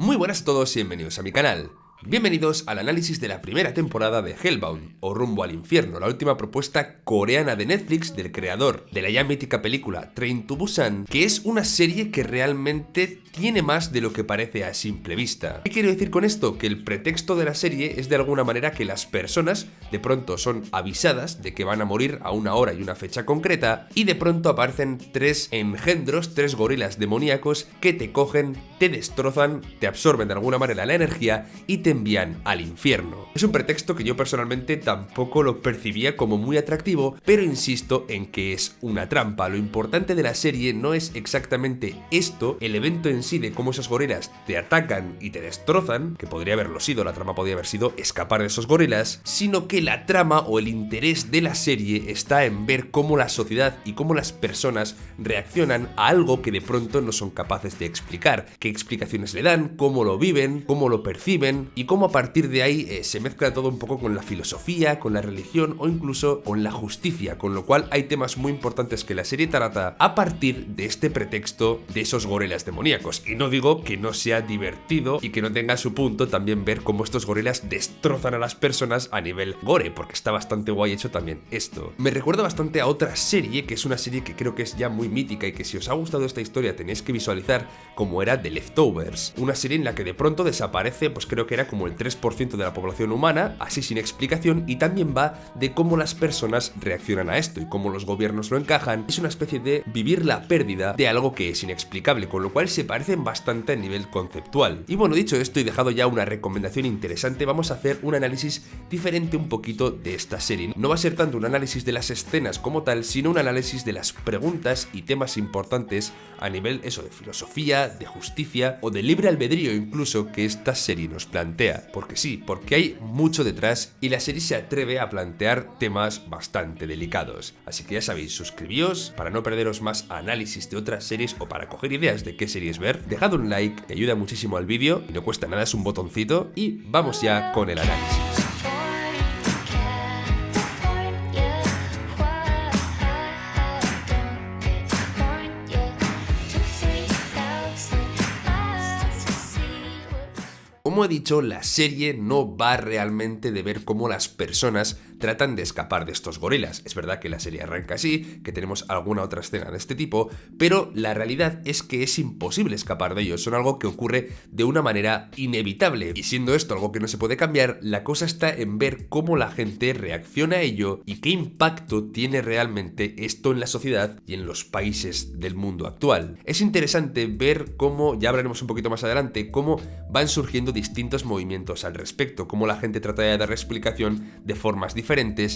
Muy buenas a todos y bienvenidos a mi canal. Bienvenidos al análisis de la primera temporada de Hellbound, o Rumbo al Infierno, la última propuesta coreana de Netflix del creador de la ya mítica película Train to Busan, que es una serie que realmente tiene más de lo que parece a simple vista. ¿Qué quiero decir con esto? Que el pretexto de la serie es de alguna manera que las personas de pronto son avisadas de que van a morir a una hora y una fecha concreta, y de pronto aparecen tres engendros, tres gorilas demoníacos que te cogen, te destrozan, te absorben de alguna manera la energía y te envían al infierno. Es un pretexto que yo personalmente tampoco lo percibía como muy atractivo, pero insisto en que es una trampa. Lo importante de la serie no es exactamente esto, el evento en sí de cómo esos gorilas te atacan y te destrozan, que podría haberlo sido, la trama podría haber sido escapar de esos gorilas, sino que la trama o el interés de la serie está en ver cómo la sociedad y cómo las personas reaccionan a algo que de pronto no son capaces de explicar, qué explicaciones le dan, cómo lo viven, cómo lo perciben y cómo a partir de ahí se mezcla todo un poco con la filosofía, con la religión o incluso con la justicia, con lo cual hay temas muy importantes que la serie trata a partir de este pretexto de esos gorilas demoníacos. Y no digo que no sea divertido y que no tenga su punto también ver cómo estos gorilas destrozan a las personas a nivel gore, porque está bastante guay hecho también esto. Me recuerda bastante a otra serie, que es una serie que creo que es ya muy mítica y que si os ha gustado esta historia tenéis que visualizar, como era The Leftovers, una serie en la que de pronto desaparece, pues creo que era como el 3% de la población humana, así sin explicación, y también va de cómo las personas reaccionan a esto y cómo los gobiernos lo encajan. Es una especie de vivir la pérdida de algo que es inexplicable, con lo cual se parecen bastante a nivel conceptual. Y bueno, dicho esto y dejado ya una recomendación interesante, vamos a hacer un análisis diferente un poquito de esta serie. No va a ser tanto un análisis de las escenas como tal, sino un análisis de las preguntas y temas importantes a nivel eso de filosofía, de justicia o de libre albedrío incluso que esta serie nos plantea. Porque sí, porque hay mucho detrás y la serie se atreve a plantear temas bastante delicados. Así que ya sabéis, suscribíos para no perderos más análisis de otras series o para coger ideas de qué series ver. Dejad un like, que ayuda muchísimo al vídeo y no cuesta nada, es un botoncito. Y vamos ya con el análisis. Como he dicho, la serie no va realmente de ver cómo las personas tratan de escapar de estos gorilas. Es verdad que la serie arranca así, que tenemos alguna otra escena de este tipo, pero la realidad es que es imposible escapar de ellos, son algo que ocurre de una manera inevitable. Y siendo esto algo que no se puede cambiar, la cosa está en ver cómo la gente reacciona a ello y qué impacto tiene realmente esto en la sociedad y en los países del mundo actual. Es interesante ver cómo, ya hablaremos un poquito más adelante, cómo van surgiendo distintos movimientos al respecto, cómo la gente trata de dar explicación de formas diferentes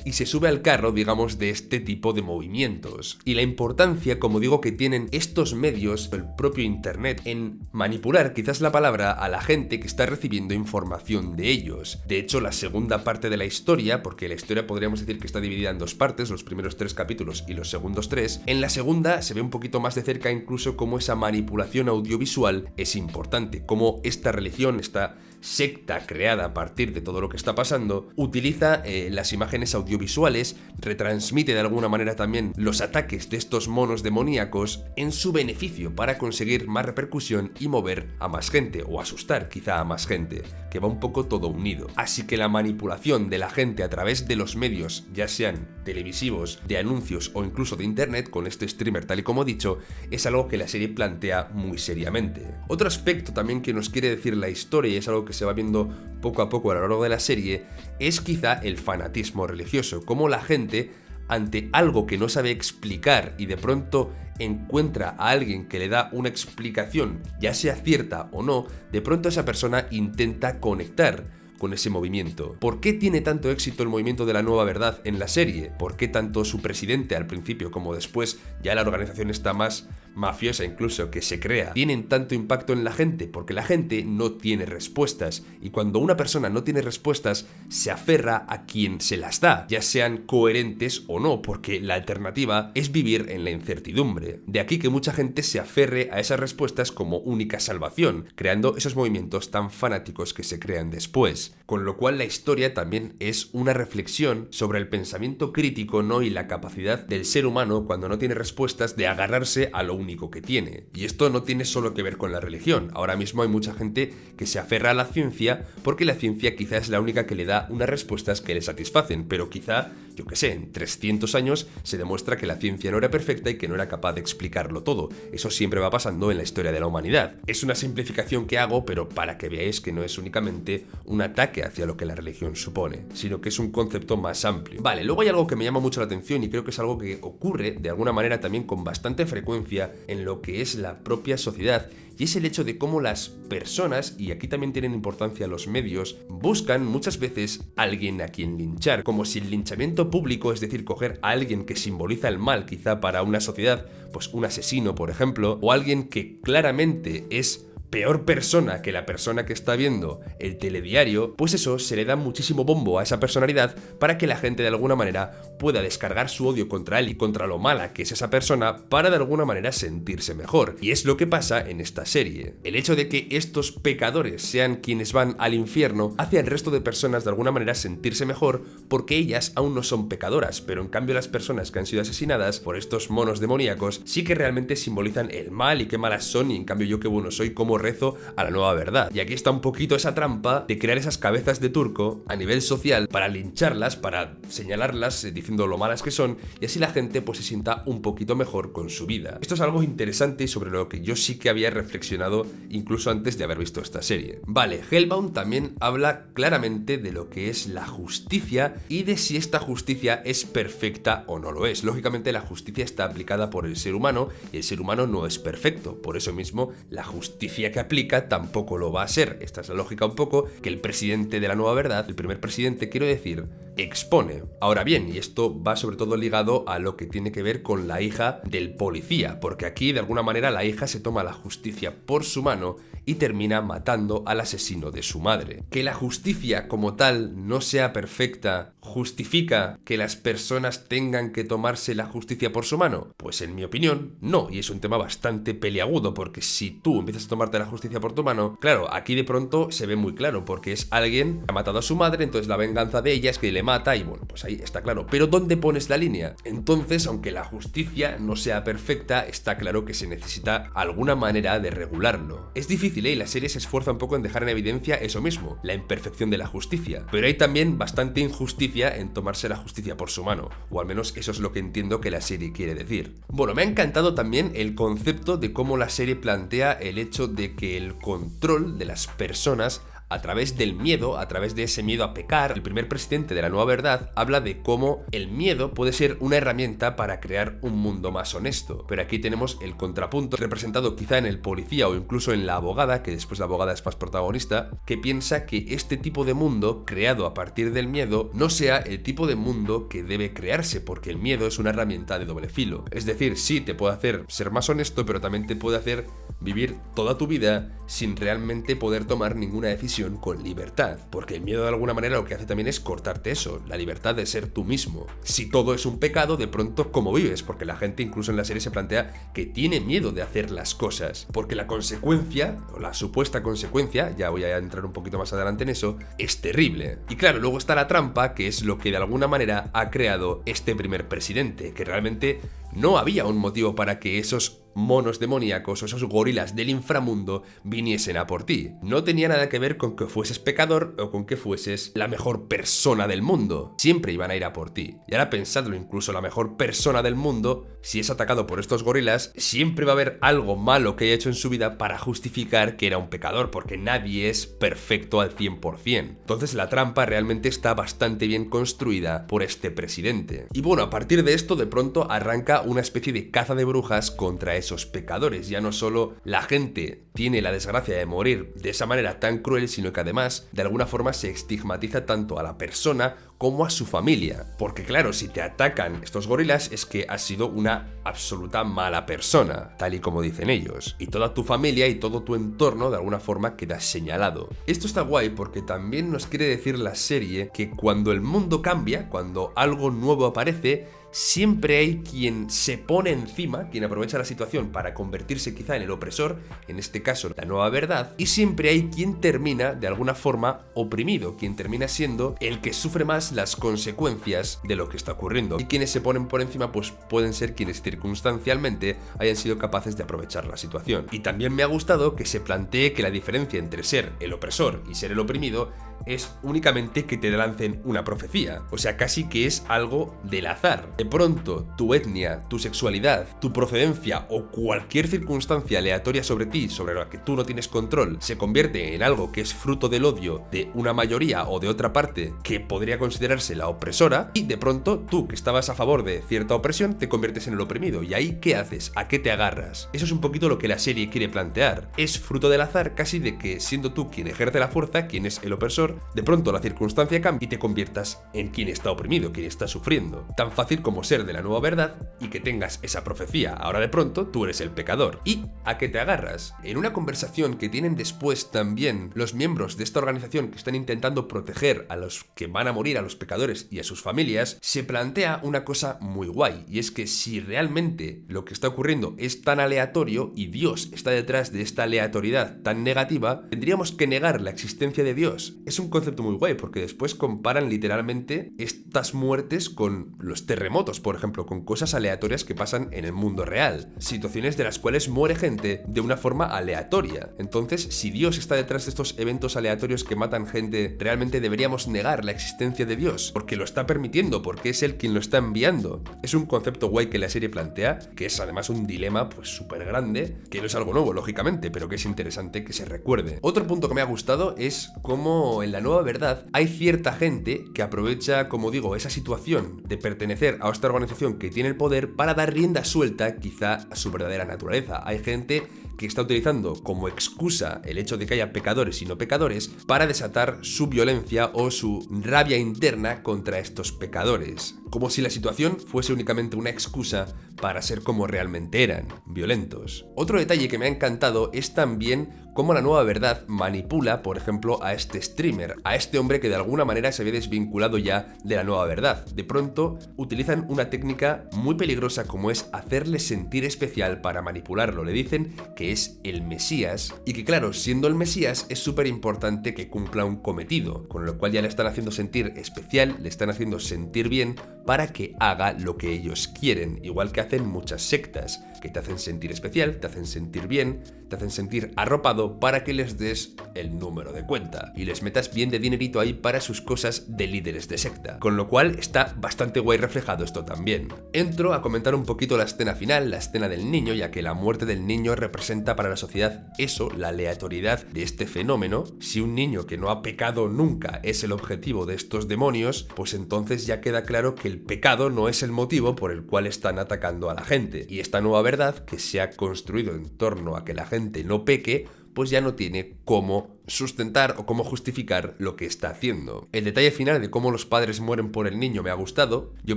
y se sube al carro, digamos, de este tipo de movimientos. Y la importancia, como digo, que tienen estos medios, el propio internet, en manipular, quizás la palabra, a la gente que está recibiendo información de ellos. De hecho, la segunda parte de la historia, porque la historia podríamos decir que está dividida en dos partes, los primeros 3 capítulos y los segundos 3, en la segunda se ve un poquito más de cerca incluso cómo esa manipulación audiovisual es importante, cómo esta religión, esta secta creada a partir de todo lo que está pasando, utiliza las imágenes audiovisuales, retransmite de alguna manera también los ataques de estos monos demoníacos en su beneficio para conseguir más repercusión y mover a más gente, o asustar quizá a más gente, que va un poco todo unido. Así que la manipulación de la gente a través de los medios, ya sean televisivos, de anuncios o incluso de internet, con este streamer tal y como he dicho, es algo que la serie plantea muy seriamente. Otro aspecto también que nos quiere decir la historia, y es algo que se va viendo poco a poco a lo largo de la serie, es quizá el fanatismo religioso, cómo la gente ante algo que no sabe explicar y de pronto encuentra a alguien que le da una explicación, ya sea cierta o no, de pronto esa persona intenta conectar con ese movimiento. ¿Por qué tiene tanto éxito el movimiento de la nueva verdad en la serie? ¿Por qué tanto su presidente al principio como después ya la organización está más mafiosa incluso que se crea, tienen tanto impacto en la gente? Porque la gente no tiene respuestas, y cuando una persona no tiene respuestas se aferra a quien se las da, ya sean coherentes o no, porque la alternativa es vivir en la incertidumbre. De aquí que mucha gente se aferre a esas respuestas como única salvación, creando esos movimientos tan fanáticos que se crean después. Con lo cual la historia también es una reflexión sobre el pensamiento crítico, ¿no? Y la capacidad del ser humano, cuando no tiene respuestas, de agarrarse a lo único que tiene. Y esto no tiene solo que ver con la religión. Ahora mismo hay mucha gente que se aferra a la ciencia porque la ciencia quizá es la única que le da unas respuestas que le satisfacen, pero quizá, yo qué sé, en 300 años se demuestra que la ciencia no era perfecta y que no era capaz de explicarlo todo. Eso siempre va pasando en la historia de la humanidad. Es una simplificación que hago, pero para que veáis que no es únicamente un ataque hacia lo que la religión supone, sino que es un concepto más amplio. Vale, luego hay algo que me llama mucho la atención y creo que es algo que ocurre de alguna manera también con bastante frecuencia en lo que es la propia sociedad, y es el hecho de cómo las personas, y aquí también tienen importancia los medios, buscan muchas veces a alguien a quien linchar, como si el linchamiento público, es decir, coger a alguien que simboliza el mal quizá para una sociedad, pues un asesino por ejemplo, o alguien que claramente es peor persona que la persona que está viendo el telediario, pues eso, se le da muchísimo bombo a esa personalidad para que la gente de alguna manera pueda descargar su odio contra él y contra lo mala que es esa persona para de alguna manera sentirse mejor. Y es lo que pasa en esta serie. El hecho de que estos pecadores sean quienes van al infierno hace al resto de personas de alguna manera sentirse mejor porque ellas aún no son pecadoras, pero en cambio las personas que han sido asesinadas por estos monos demoníacos sí que realmente simbolizan el mal y qué malas son, y en cambio yo qué bueno soy, como rezo a la nueva verdad. Y aquí está un poquito esa trampa de crear esas cabezas de turco a nivel social para lincharlas, para señalarlas diciendo lo malas que son, y así la gente pues se sienta un poquito mejor con su vida. Esto es algo interesante y sobre lo que yo sí que había reflexionado incluso antes de haber visto esta serie. Vale, Hellbound también habla claramente de lo que es la justicia y de si esta justicia es perfecta o no lo es. Lógicamente la justicia está aplicada por el ser humano y el ser humano no es perfecto, por eso mismo la justicia que aplica tampoco lo va a ser. Esta es la lógica un poco que el presidente de la nueva verdad, el primer presidente quiero decir, expone. Ahora bien, y esto va sobre todo ligado a lo que tiene que ver con la hija del policía, porque aquí de alguna manera la hija se toma la justicia por su mano y termina matando al asesino de su madre. Que la justicia como tal no sea perfecta ¿justifica que las personas tengan que tomarse la justicia por su mano? Pues en mi opinión, no, y es un tema bastante peliagudo, porque si tú empiezas a tomarte la justicia por tu mano, claro, aquí de pronto se ve muy claro, porque es alguien que ha matado a su madre, entonces la venganza de ella es que le mata y bueno, pues ahí está claro. Pero ¿dónde pones la línea? Entonces, aunque la justicia no sea perfecta, está claro que se necesita alguna manera de regularlo. Es difícil, y la serie se esfuerza un poco en dejar en evidencia eso mismo, la imperfección de la justicia, pero hay también bastante injusticia en tomarse la justicia por su mano, o al menos eso es lo que entiendo que la serie quiere decir. Bueno, me ha encantado también el concepto de cómo la serie plantea el hecho de que el control de las personas a través del miedo, a través de ese miedo a pecar, el primer presidente de la nueva verdad habla de cómo el miedo puede ser una herramienta para crear un mundo más honesto. Pero aquí tenemos el contrapunto representado quizá en el policía o incluso en la abogada, que después la abogada es más protagonista, que piensa que este tipo de mundo creado a partir del miedo no sea el tipo de mundo que debe crearse, porque el miedo es una herramienta de doble filo. Es decir, sí te puede hacer ser más honesto, pero también te puede hacer vivir toda tu vida sin realmente poder tomar ninguna decisión con libertad, porque el miedo de alguna manera lo que hace también es cortarte eso, la libertad de ser tú mismo. Si todo es un pecado, de pronto ¿cómo vives? Porque la gente incluso en la serie se plantea que tiene miedo de hacer las cosas, porque la consecuencia, o la supuesta consecuencia, ya voy a entrar un poquito más adelante en eso, es terrible. Y claro, luego está la trampa, que es lo que de alguna manera ha creado este primer presidente, que realmente no había un motivo para que esos monos demoníacos o esos gorilas del inframundo viniesen a por ti. No tenía nada que ver con que fueses pecador o con que fueses la mejor persona del mundo. Siempre iban a ir a por ti. Y ahora pensadlo, incluso la mejor persona del mundo, si es atacado por estos gorilas, siempre va a haber algo malo que haya hecho en su vida para justificar que era un pecador, porque nadie es perfecto al 100%. Entonces la trampa realmente está bastante bien construida por este presidente. Y bueno, a partir de esto de pronto arranca una especie de caza de brujas contra esos pecadores. Ya no solo la gente tiene la desgracia de morir de esa manera tan cruel, sino que además de alguna forma se estigmatiza tanto a la persona como a su familia. Porque claro, si te atacan estos gorilas es que has sido una absoluta mala persona, tal y como dicen ellos. Y toda tu familia y todo tu entorno de alguna forma queda señalado. Esto está guay porque también nos quiere decir la serie que cuando el mundo cambia, cuando algo nuevo aparece, siempre hay quien se pone encima, quien aprovecha la situación para convertirse quizá en el opresor, en este caso la nueva verdad, y siempre hay quien termina de alguna forma oprimido, quien termina siendo el que sufre más las consecuencias de lo que está ocurriendo. Y quienes se ponen por encima pues pueden ser quienes circunstancialmente hayan sido capaces de aprovechar la situación. Y también me ha gustado que se plantee que la diferencia entre ser el opresor y ser el oprimido es únicamente que te lancen una profecía. O sea, casi que es algo del azar. De pronto, tu etnia, tu sexualidad, tu procedencia o cualquier circunstancia aleatoria sobre ti, sobre la que tú no tienes control, se convierte en algo que es fruto del odio de una mayoría o de otra parte que podría considerarse la opresora, y de pronto tú, que estabas a favor de cierta opresión, te conviertes en el oprimido. ¿Y ahí qué haces? ¿A qué te agarras? Eso es un poquito lo que la serie quiere plantear. Es fruto del azar, casi, de que siendo tú quien ejerce la fuerza, quien es el opresor, de pronto la circunstancia cambia y te conviertas en quien está oprimido, quien está sufriendo. Tan fácil como ser de la nueva verdad y que tengas esa profecía. Ahora de pronto tú eres el pecador. ¿Y a qué te agarras? En una conversación que tienen después también los miembros de esta organización que están intentando proteger a los que van a morir, a los pecadores y a sus familias, se plantea una cosa muy guay, y es que si realmente lo que está ocurriendo es tan aleatorio y Dios está detrás de esta aleatoriedad tan negativa, tendríamos que negar la existencia de Dios. Es un concepto muy guay porque después comparan literalmente estas muertes con los terremotos, por ejemplo, con cosas aleatorias que pasan en el mundo real, situaciones de las cuales muere gente de una forma aleatoria. Entonces, si Dios está detrás de estos eventos aleatorios que matan gente, realmente deberíamos negar la existencia de Dios, porque lo está permitiendo, porque es Él quien lo está enviando. Es un concepto guay que la serie plantea, que es además un dilema pues súper grande, que no es algo nuevo, lógicamente, pero que es interesante que se recuerde. Otro punto que me ha gustado es cómo en la nueva verdad hay cierta gente que aprovecha, como digo, esa situación de pertenecer a esta organización que tiene el poder para dar rienda suelta quizá a su verdadera naturaleza. Hay gente que está utilizando como excusa el hecho de que haya pecadores y no pecadores para desatar su violencia o su rabia interna contra estos pecadores, como si la situación fuese únicamente una excusa para ser como realmente eran, violentos. Otro detalle que me ha encantado es también cómo la nueva verdad manipula, por ejemplo, a este streamer, a este hombre que de alguna manera se había desvinculado ya de la nueva verdad. De pronto utilizan una técnica muy peligrosa como es hacerle sentir especial para manipularlo. Le dicen que es el Mesías y que, claro, siendo el Mesías es súper importante que cumpla un cometido, con lo cual ya le están haciendo sentir especial, le están haciendo sentir bien para que haga lo que ellos quieren, igual que hacen muchas sectas, que te hacen sentir especial, te hacen sentir bien, te hacen sentir arropado para que les des el número de cuenta y les metas bien de dinerito ahí para sus cosas de líderes de secta, con lo cual está bastante guay reflejado esto también. Entro a comentar un poquito la escena final, la escena del niño, ya que la muerte del niño representa para la sociedad eso, la aleatoriedad de este fenómeno. Si un niño que no ha pecado nunca es el objetivo de estos demonios, pues entonces ya queda claro que el pecado no es el motivo por el cual están atacando a la gente, y esta nueva verdad que se ha construido en torno a que la gente no peque, pues ya no tiene cómo sustentar o cómo justificar lo que está haciendo. El detalle final de cómo los padres mueren por el niño me ha gustado. Yo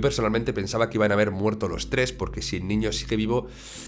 personalmente pensaba que iban a haber muerto los tres, porque si el niño sigue vivo,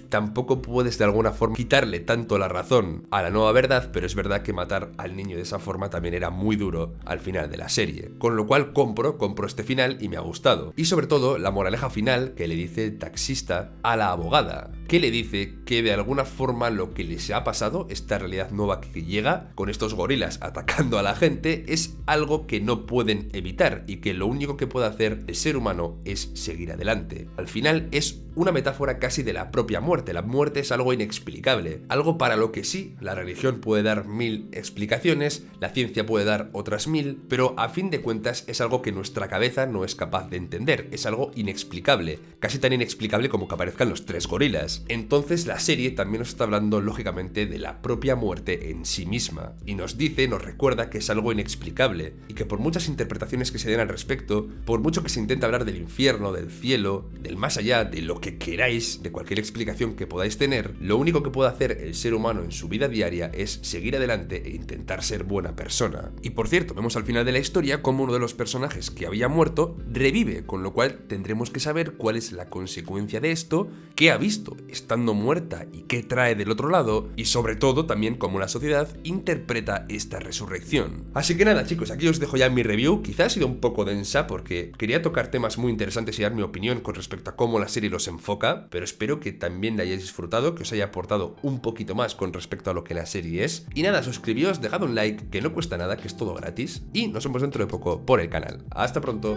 tampoco puedes de alguna forma quitarle tanto la razón a la nueva verdad, pero es verdad que matar al niño de esa forma también era muy duro al final de la serie. Con lo cual compro este final y me ha gustado. Y sobre todo la moraleja final que le dice el taxista a la abogada, que le dice que de alguna forma lo que les ha pasado, esta realidad nueva que llega con estos gorilas atacando a la gente, es algo que no pueden evitar y que lo único que puede hacer el ser humano es seguir adelante. Al final es una metáfora casi de la propia muerte. La muerte es algo inexplicable, algo para lo que sí, la religión puede dar 1000 explicaciones, la ciencia puede dar otras 1000, pero a fin de cuentas es algo que nuestra cabeza no es capaz de entender, es algo inexplicable, casi tan inexplicable como que aparezcan los tres gorilas. Entonces la serie también nos está hablando lógicamente de la propia muerte en sí misma, y nos recuerda que es algo inexplicable, y que por muchas interpretaciones que se den al respecto, por mucho que se intente hablar del infierno, del cielo, del más allá, de lo que queráis, de cualquier explicación que podáis tener, lo único que puede hacer el ser humano en su vida diaria es seguir adelante e intentar ser buena persona. Y por cierto, vemos al final de la historia cómo uno de los personajes que había muerto revive, con lo cual tendremos que saber cuál es la consecuencia de esto, qué ha visto estando muerta y qué trae del otro lado, y sobre todo también cómo la sociedad interpreta esta resurrección. Así que nada, chicos, aquí os dejo ya mi review. Quizás ha sido un poco densa porque quería tocar temas muy interesantes y dar mi opinión con respecto a cómo la serie los enfoca, pero espero que también la hayáis disfrutado, que os haya aportado un poquito más con respecto a lo que la serie es. Y nada, suscribíos, dejad un like, que no cuesta nada, que es todo gratis, y nos vemos dentro de poco por el canal. ¡Hasta pronto!